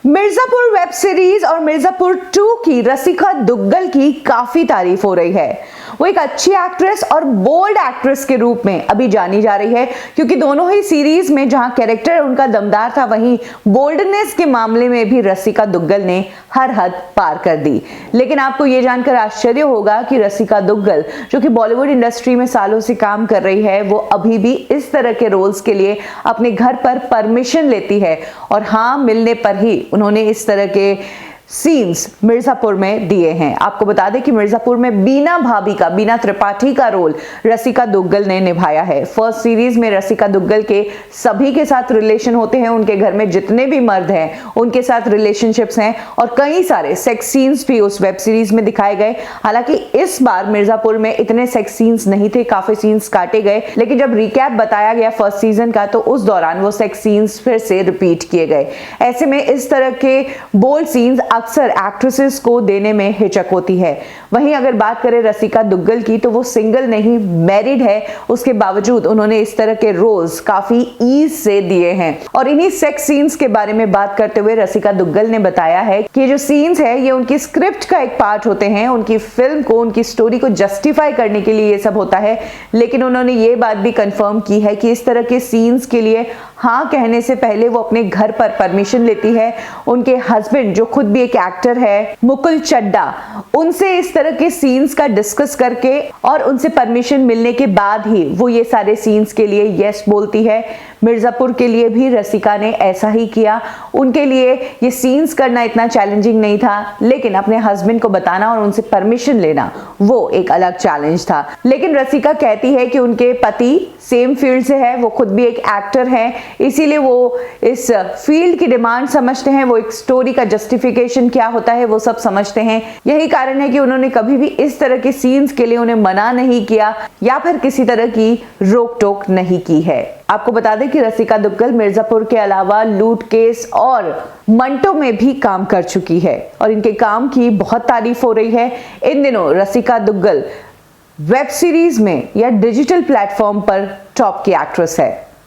Mirzapur web series और मिर्जापुर 2 की रसिका दुग्गल की काफी तारीफ हो रही है। वो एक अच्छी एक्ट्रेस और बोल्ड एक्ट्रेस के रूप में अभी जानी जा रही है, क्योंकि दोनों ही सीरीज में जहां कैरेक्टर उनका दमदार था, वहीं बोल्डनेस के मामले में भी रसिका दुग्गल ने हर हद पार कर दी। लेकिन आपको ये जानकर आश्चर्य होगा कि रसिका दुग्गल, जो कि बॉलीवुड इंडस्ट्री में सालों से काम कर रही है, वो अभी भी इस तरह के रोल्स के लिए अपने घर पर परमिशन लेती है और हाँ, मिलने पर ही उन्होंने इस तरह के सीन्स मिर्जापुर में दिए हैं। आपको बता दें कि मिर्जापुर में बीना त्रिपाठी का रोल रसिका दुग्गल ने निभाया है। फर्स्ट सीरीज में रसिका दुग्गल के सभी के साथ रिलेशन होते हैं, उनके घर में जितने भी मर्द हैं उनके साथ रिलेशनशिप्स हैं और कई सारे सेक्स सीन्स भी उस वेब सीरीज में दिखाए गए। हालांकि इस बार मिर्जापुर में इतने सेक्स सीन्स नहीं थे, काफी सीन्स काटे गए, लेकिन जब रिकैप बताया गया फर्स्ट सीजन का तो उस दौरान वो सेक्स सीन्स फिर से रिपीट किए गए। ऐसे में इस तरह के बोल्ड सीन्स अक्सर एक्ट्रेसेस को देने में हिचक होती है। वहीं अगर बात करें रसिका दुग्गल की, तो वो सिंगल नहीं, मैरिड है। उसके बावजूद उन्होंने इस तरह के रोल्स काफी ईज से दिए हैं। और इन्हीं सेक्स सीन्स के बारे में बात करते हुए रसिका दुग्गल ने बताया है कि ये जो सीन्स है ये उनकी स्क्रिप्ट का एक पार्ट होते हैं, उनकी फिल्म को, उनकी स्टोरी को जस्टिफाई करने के लिए ये सब होता है। लेकिन उन्होंने ये बात भी कंफर्म की है कि इस तरह के सीन्स के लिए हाँ कहने से पहले वो अपने घर पर परमिशन लेती है। उनके हस्बैंड, जो खुद भी एक एक्टर है, मुकुल चड्डा, उनसे इस तरह के सीन्स का डिस्कस करके और उनसे परमिशन मिलने के बाद ही वो ये सारे सीन्स के लिए यस बोलती है। मिर्जापुर के लिए भी रसिका ने ऐसा ही किया। उनके लिए ये सीन्स करना इतना चैलेंजिंग नहीं था, लेकिन अपने हस्बैंड को बताना और उनसे परमिशन लेना वो एक अलग चैलेंज था। लेकिन रसिका कहती है कि उनके पति सेम फील्ड से है, वो खुद भी एक एक्टर है, इसीलिए वो इस फील्ड की डिमांड समझते हैं, वो एक स्टोरी का जस्टिफिकेशन क्या होता है वो सब समझते हैं। यही कारण है कि उन्होंने कभी भी इस तरह के सीन्स के लिए उन्हें मना नहीं किया या फिर किसी तरह की रोक टोक नहीं की है। आपको बता दें कि रसिका दुग्गल मिर्जापुर के अलावा लूट केस और मंटो में भी काम कर चुकी है और इनके काम की बहुत तारीफ हो रही है। इन दिनों रसिका दुग्गल वेब सीरीज में या डिजिटल प्लेटफॉर्म पर टॉप की एक्ट्रेस है।